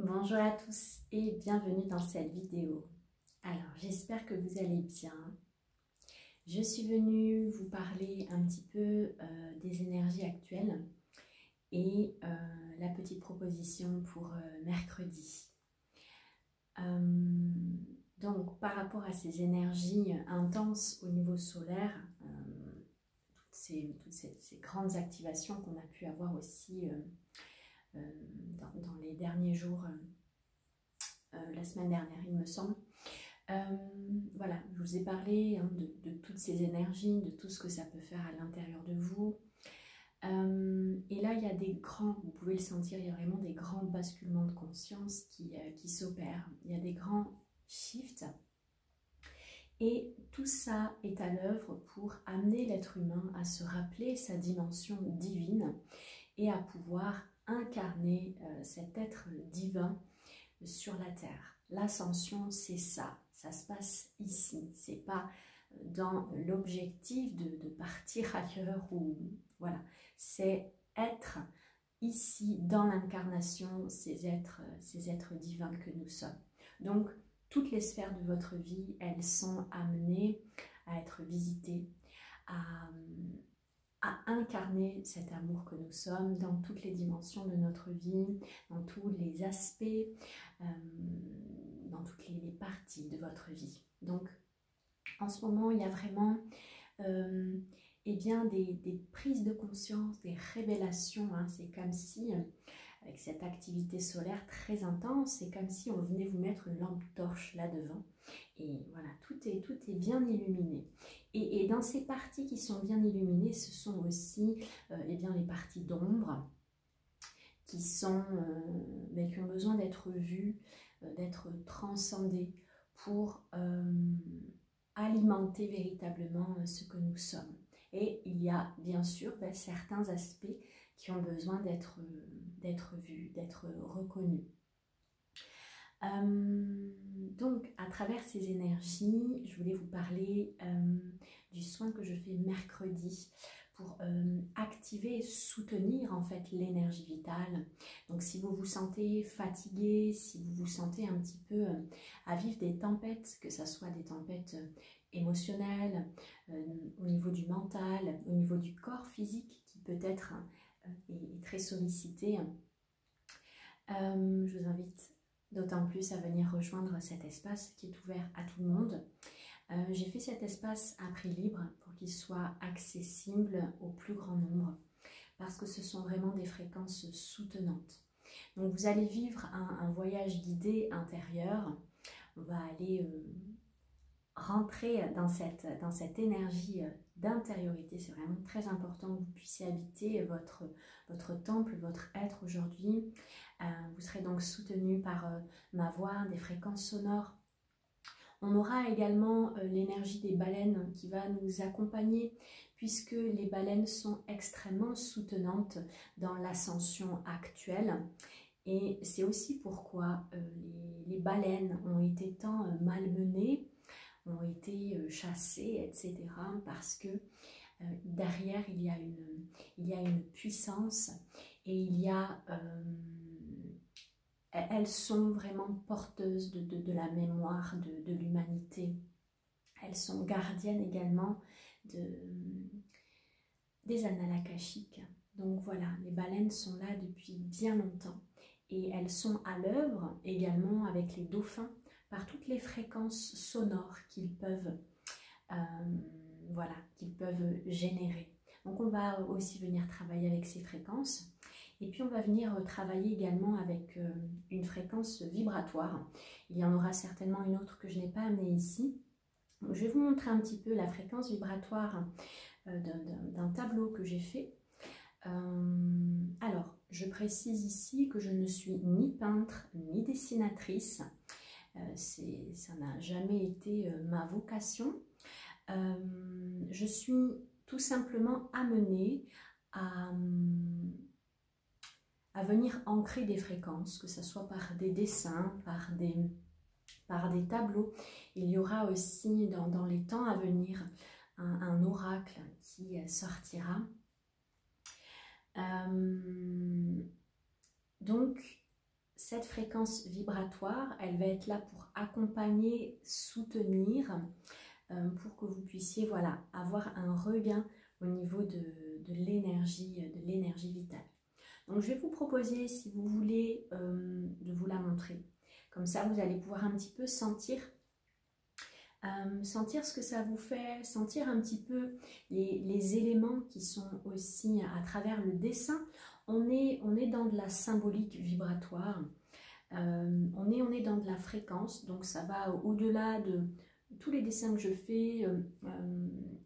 Bonjour à tous et bienvenue dans cette vidéo. Alors, j'espère que vous allez bien. Je suis venue vous parler un petit peu des énergies actuelles et la petite proposition pour mercredi. Donc, par rapport à ces énergies intenses au niveau solaire, toutes ces grandes activations qu'on a pu avoir aussi dans les derniers jours, la semaine dernière il me semble. Voilà, je vous ai parlé de toutes ces énergies, de tout ce que ça peut faire à l'intérieur de vous. Et là, il y a des grands, vous pouvez le sentir, il y a vraiment des grands basculements de conscience qui s'opèrent. Il y a des grands shifts. Et tout ça est à l'œuvre pour amener l'être humain à se rappeler sa dimension divine et à pouvoir incarner cet être divin sur la terre. L'ascension, c'est ça. Ça se passe ici. C'est pas dans l'objectif de partir ailleurs ou voilà. C'est être ici dans l'incarnation, ces êtres divins que nous sommes. Donc, toutes les sphères de votre vie, elles sont amenées à être visitées, à incarner cet amour que nous sommes dans toutes les dimensions de notre vie, dans tous les aspects, dans toutes les parties de votre vie. Donc, en ce moment, il y a vraiment eh bien, des prises de conscience, des révélations. Hein. C'est comme si, avec cette activité solaire très intense, c'est comme si on venait vous mettre une lampe torche là devant. Et voilà, tout est bien illuminé. Et dans ces parties qui sont bien illuminées, ce sont aussi eh bien, les parties d'ombre qui ont besoin d'être vues, d'être transcendées pour alimenter véritablement ce que nous sommes. Et il y a bien sûr certains aspects qui ont besoin d'être vus, d'être reconnus. Donc, à travers ces énergies, je voulais vous parler du soin que je fais mercredi pour activer et soutenir en fait l'énergie vitale. Donc, si vous vous sentez fatigué, si vous vous sentez un petit peu à vivre des tempêtes, que ce soit des tempêtes émotionnelles, au niveau du mental, au niveau du corps physique qui peut être est très sollicité, je vous invite d'autant plus à venir rejoindre cet espace qui est ouvert à tout le monde. J'ai fait cet espace à prix libre pour qu'il soit accessible au plus grand nombre parce que ce sont vraiment des fréquences soutenantes. Donc vous allez vivre un voyage guidé intérieur. On va aller rentrer dans cette énergie d'intériorité. C'est vraiment très important que vous puissiez habiter votre temple, votre être aujourd'hui. Vous serez donc soutenu par ma voix, des fréquences sonores. On aura également l'énergie des baleines qui va nous accompagner puisque les baleines sont extrêmement soutenantes dans l'ascension actuelle. Et c'est aussi pourquoi les baleines ont été tant malmenées, ont été chassées, etc. Parce que derrière, il y a une puissance et il y a... elles sont vraiment porteuses de la mémoire de l'humanité. Elles sont gardiennes également des annales akashiques. Donc voilà, les baleines sont là depuis bien longtemps. Et elles sont à l'œuvre également avec les dauphins par toutes les fréquences sonores qu'ils peuvent, qu'ils peuvent générer. Donc on va aussi venir travailler avec ces fréquences. Et puis on va venir travailler également avec une fréquence vibratoire. Il y en aura certainement une autre que je n'ai pas amenée ici. Donc, je vais vous montrer un petit peu la fréquence vibratoire d'un tableau que j'ai fait. Alors, je précise ici que je ne suis ni peintre ni dessinatrice. Ça n'a jamais été ma vocation. Je suis tout simplement amenée à venir ancrer des fréquences, que ce soit par des dessins, par des tableaux. Il y aura aussi dans les temps à venir un oracle qui sortira. Donc, cette fréquence vibratoire, elle va être là pour accompagner, soutenir, pour que vous puissiez voilà, avoir un regain au niveau de l'énergie vitale. Donc je vais vous proposer, si vous voulez, de vous la montrer. Comme ça, vous allez pouvoir un petit peu sentir ce que ça vous fait, sentir un petit peu les éléments qui sont aussi à travers le dessin. On est dans de la symbolique vibratoire, on est dans de la fréquence, donc ça va au-delà de tous les dessins que je fais,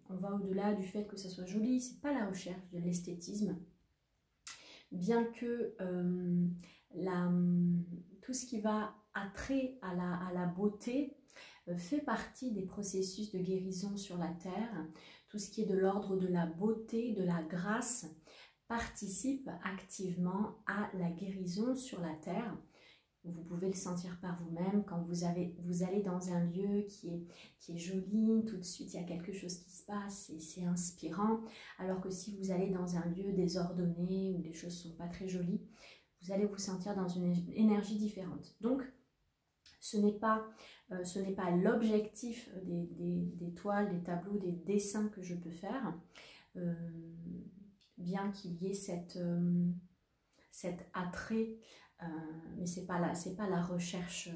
on va au-delà du fait que ça soit joli, c'est pas la recherche de l'esthétisme, bien que tout ce qui va attrait à la beauté fait partie des processus de guérison sur la Terre. Tout ce qui est de l'ordre de la beauté, de la grâce, participe activement à la guérison sur la Terre. Vous pouvez le sentir par vous-même quand vous allez dans un lieu qui est joli, tout de suite il y a quelque chose qui se passe et c'est inspirant. Alors que si vous allez dans un lieu désordonné où les choses ne sont pas très jolies, vous allez vous sentir dans une énergie différente. Donc, ce n'est pas l'objectif des toiles, des tableaux, des dessins que je peux faire, bien qu'il y ait cet attrait, mais c'est pas la recherche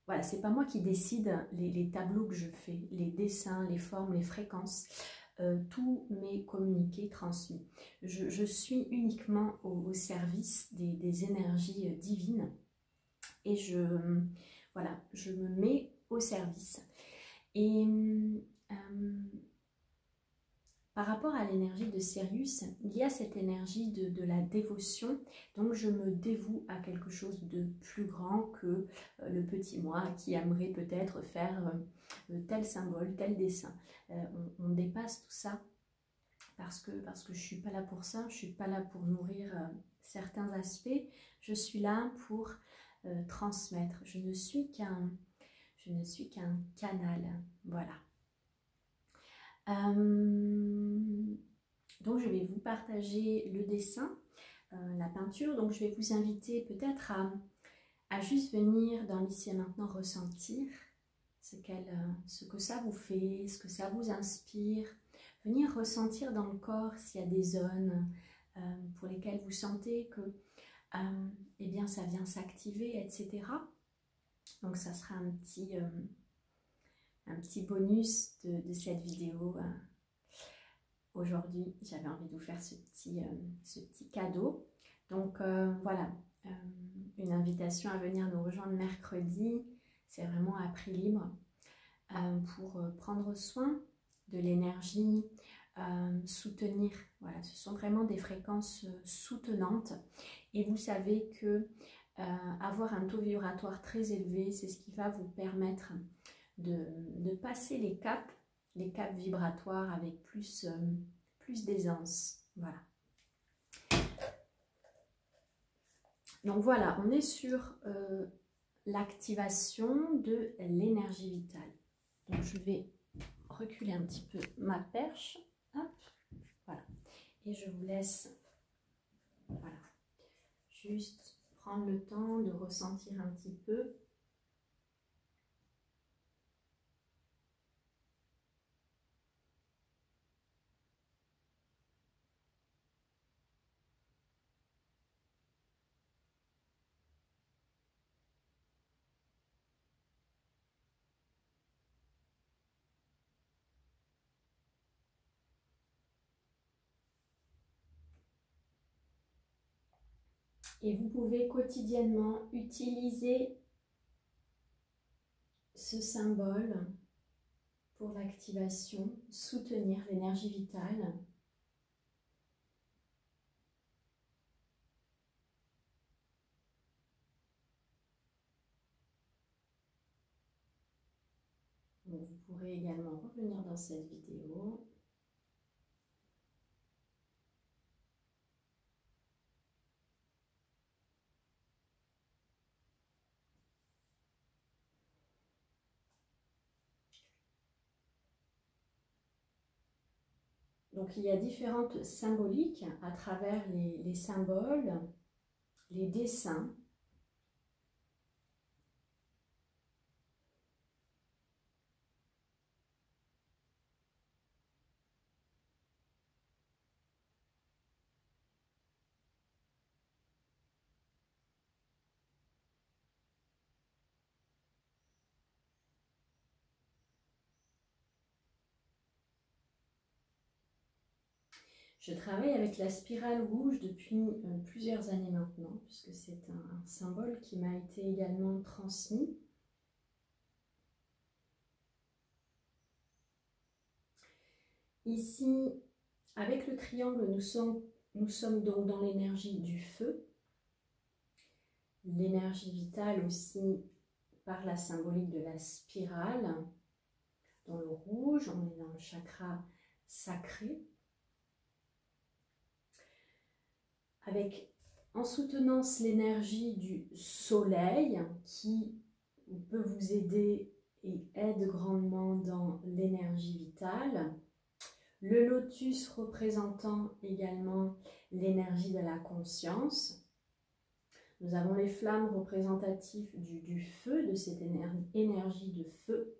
voilà, c'est pas moi qui décide les tableaux que je fais, les dessins, les formes, les fréquences. Tout m'est communiqué, transmis. Je suis uniquement au service des énergies divines et voilà, je me mets au service. Et par rapport à l'énergie de Sirius, il y a cette énergie de la dévotion, donc je me dévoue à quelque chose de plus grand que le petit moi qui aimerait peut-être faire tel symbole, tel dessin. On dépasse tout ça parce que je ne suis pas là pour ça, je ne suis pas là pour nourrir certains aspects, je suis là pour transmettre. Je ne suis qu'un canal, voilà. Donc je vais vous partager le dessin, la peinture. Donc je vais vous inviter peut-être à juste venir dans l'ici et maintenant ressentir ce que ça vous fait, ce que ça vous inspire. Venir ressentir dans le corps s'il y a des zones pour lesquelles vous sentez que eh bien ça vient s'activer, etc. Donc ça sera un petit bonus de cette vidéo. Aujourd'hui, j'avais envie de vous faire ce petit cadeau. Donc voilà, une invitation à venir nous rejoindre mercredi. C'est vraiment à prix libre pour prendre soin de l'énergie, soutenir. Voilà, ce sont vraiment des fréquences soutenantes. Et vous savez que avoir un taux vibratoire très élevé, c'est ce qui va vous permettre de passer les caps vibratoires avec plus d'aisance. Voilà. Donc voilà, on est sur l'activation de l'énergie vitale. Donc je vais reculer un petit peu ma perche. Hop, voilà. Et je vous laisse, voilà, juste prendre le temps de ressentir un petit peu. Et vous pouvez quotidiennement utiliser ce symbole pour l'activation, soutenir l'énergie vitale. Donc, vous pourrez également revenir dans cette vidéo. Donc il y a différentes symboliques à travers les symboles, les dessins. Je travaille avec la spirale rouge depuis plusieurs années maintenant, puisque c'est un symbole qui m'a été également transmis. Ici, avec le triangle, nous sommes donc dans l'énergie du feu, l'énergie vitale aussi par la symbolique de la spirale. Dans le rouge, on est dans le chakra sacré. Avec en soutenance l'énergie du soleil qui peut vous aider et aide grandement dans l'énergie vitale. Le lotus représentant également l'énergie de la conscience. Nous avons les flammes représentatives du feu, de cette énergie de feu.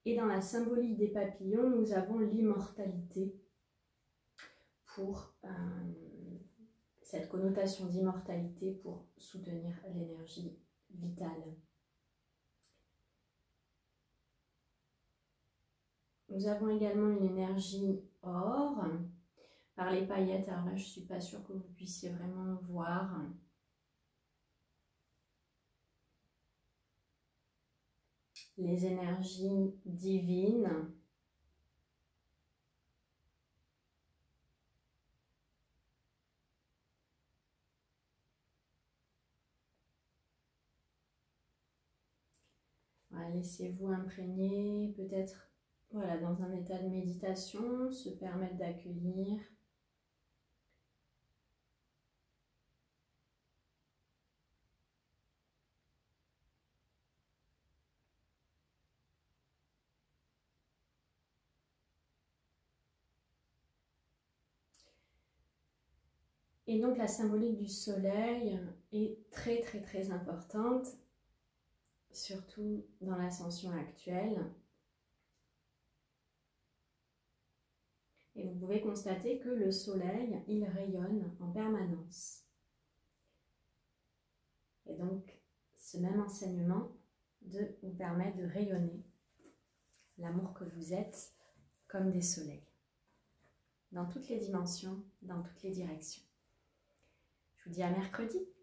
Et dans la symbolique des papillons, nous avons l'immortalité pour cette connotation d'immortalité pour soutenir l'énergie vitale. Nous avons également une énergie or par les paillettes. Alors là, je ne suis pas sûre que vous puissiez vraiment voir. Les énergies divines. Voilà, laissez-vous imprégner, peut-être voilà, dans un état de méditation, se permettre d'accueillir. Et donc la symbolique du soleil est très très très importante, surtout dans l'ascension actuelle. Et vous pouvez constater que le soleil, il rayonne en permanence. Et donc, ce même enseignement vous permet de rayonner l'amour que vous êtes comme des soleils, dans toutes les dimensions, dans toutes les directions. Je vous dis à mercredi.